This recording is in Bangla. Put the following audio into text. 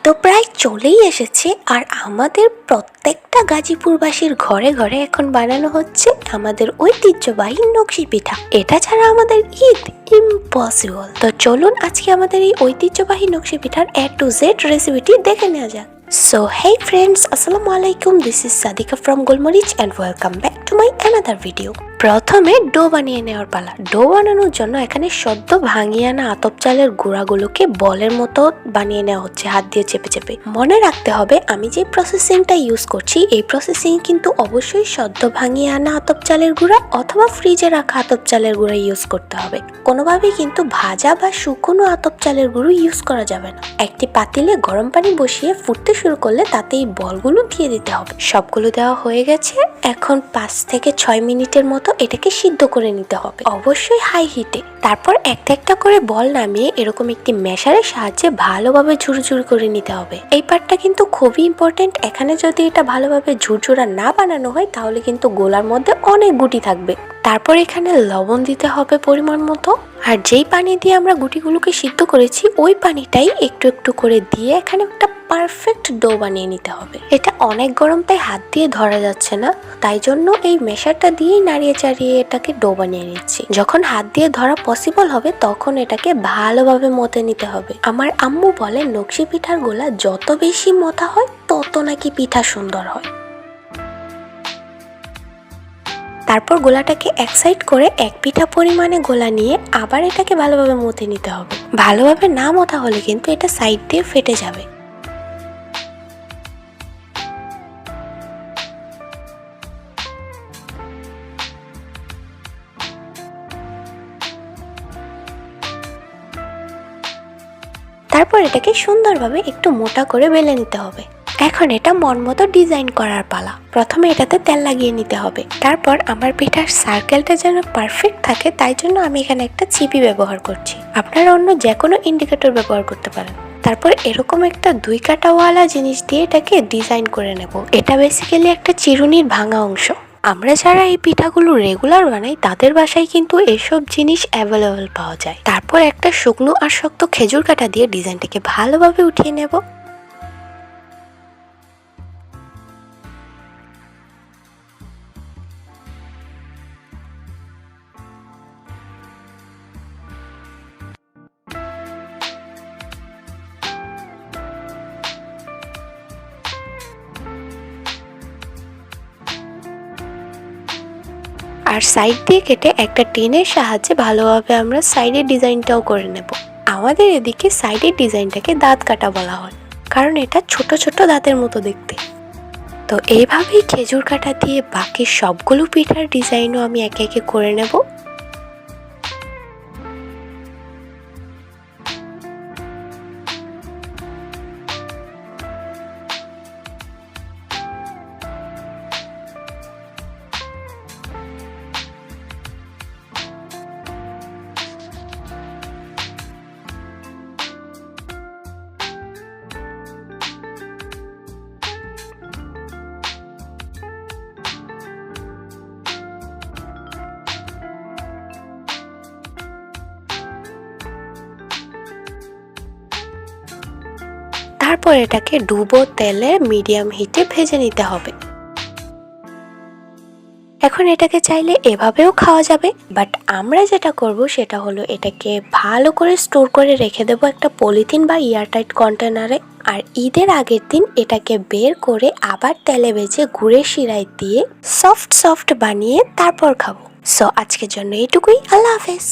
তো প্রায় চলেই এসেছে আর আমাদের প্রত্যেকটা গাজীপুরবাসীর ঘরে ঘরে এখন বানানো হচ্ছে আমাদের ঐতিহ্যবাহী নকশি পিঠা। এটা ছাড়া আমাদের ঈদ ইম্পসিবল। তো চলুন আজকে আমাদের এই ঐতিহ্যবাহী নকশি পিঠার A to Z রেসিপিটি দেখে নেওয়া যাক। So hey friends, assalamu alaikum, this is Sadika from Golmarich and welcome back to my another video. প্রথমে ডো বানিয়ে নেওয়ার পালা। ডো বানানোর জন্য এখানে সদ্য ভাঙিয়ে আনা আতপ চালের গুঁড়াগুলোকে বলের মতো বানিয়ে নেওয়া হচ্ছে হাত দিয়ে চেপে চেপে। মনে রাখতে হবে আমি যে প্রসেসিংটা ইউজ করছি এই প্রসেসিং কিন্তু অবশ্যই সদ্য ভাঙিয়ে আনা আতপ চালের গুঁড়া অথবা ফ্রিজে রাখা আতপ চালের গুঁড়া ইউজ করতে হবে। কোনোভাবেই কিন্তু ভাজা বা শুকনো আতপ চালের গুঁড়ো ইউজ করা যাবে না। একটি পাতিলে গরম পানি বসিয়ে ফুটতে শুরু করলে তাতে এই বলগুলো দিয়ে দিতে হবে। সবগুলো দেওয়া হয়ে গেছে। এখন 5 থেকে 6 মিনিটের মতো এটাকে সিদ্ধ করে নিতে হবে, অবশ্যই হাই হিটে। তারপর একটা একটা করে বল নামিয়ে এরকম একটি মেশারের সাহায্যে ভালোভাবে ঝুরঝুর করে নিতে হবে। এই পার্টটা কিন্তু খুবই ইম্পর্টেন্ট। এখানে যদি এটা ভালোভাবে ঝুরঝুরা না বানানো হয় তাহলে কিন্তু গোলার মধ্যে অনেক গুটি থাকবে। তারপর এখানে লবণ দিতে হবে পরিমাণ মতো। আর যেই পানি দিয়ে আমরা গুটিগুলোকে সিদ্ধ করেছি ওই পানিটাই একটু একটু করে দিয়ে এখানে একটা পারফেক্ট ডো বানিয়ে নিতে হবে। এটা অনেক গরম তাই হাত দিয়ে ধরা যাচ্ছে না, তাই জন্য এই মেশারটা দিয়েই নাড়িয়ে চাড়িয়ে এটাকে ডো বানিয়ে নিচ্ছি। যখন হাত দিয়ে ধরা পসিবল হবে তখন এটাকে ভালোভাবে মতে নিতে হবে। আমার আম্মু বলে নকশি পিঠার গোলা যত বেশি মথা হয় তত নাকি পিঠা সুন্দর হয়। তারপর গোলাটাকে এক সাইড করে এক পিঠা পরিমাণে গোলা নিয়ে আবার এটাকে ভালোভাবে মতে নিতে হবে। ভালোভাবে না মথা হলে কিন্তু এটা সাইড দিয়ে ফেটে যাবে। তারপর এটাকে সুন্দরভাবে একটু মোটা করে বেলে নিতে হবে। এখন এটা মন মতো ডিজাইন করার পালা। প্রথমে এটাতে তেল লাগিয়ে নিতে হবে। তারপর আমার পিঠার সার্কেলটা যেন পারফেক্ট থাকে তাই জন্য আমি এখানে একটা চিপি ব্যবহার করছি। আপনারা অন্য যে কোনো ইন্ডিকেটর ব্যবহার করতে পারেন। তারপর এরকম একটা 2 কাটাওয়ালা জিনিস দিয়ে এটাকে ডিজাইন করে নেব। এটা বেসিক্যালি একটা চিরুনির ভাঙা অংশ। আমরা যারা এই পিঠাগুলো রেগুলার বানাই তাদের বাসায় কিন্তু এসব জিনিস অ্যাভেলেবল পাওয়া যায়। তারপর একটা শুকনো আর শক্ত খেজুর কাটা দিয়ে ডিজাইনটাকে ভালোভাবে উঠিয়ে নেব। আর সাইড দিয়ে কেটে একটা টিনের সাহায্যে ভালোভাবে আমরা সাইডের ডিজাইনটাও করে নেব। আমাদের এদিকে সাইডের ডিজাইনটাকে দাঁত কাটা বলা হয়, কারণ এটা ছোট ছোট দাঁতের মতো দেখতে। তো এইভাবেই খেজুর কাটা দিয়ে বাকি সবগুলো পিঠার ডিজাইনও আমি একে একে করে নেব। তারপর এটাকে ডুবো তেলে মিডিয়াম হিটে ভেজে নিতে হবে। এখন এটাকে চাইলে এভাবেও খাওয়া যাবে, বাট আমরা যেটা করব সেটা হলো এটাকে ভালো করে স্টোর করে রেখে দেবো একটা পলিথিন বা এয়ারটাইট কন্টেনারে। আর ঈদের আগের দিন এটাকে বের করে আবার তেলে ভেজে গুড়ের শিরায় দিয়ে সফট বানিয়ে তারপর খাবো। সো আজকের জন্য এইটুকুই। আল্লাহ হাফেজ।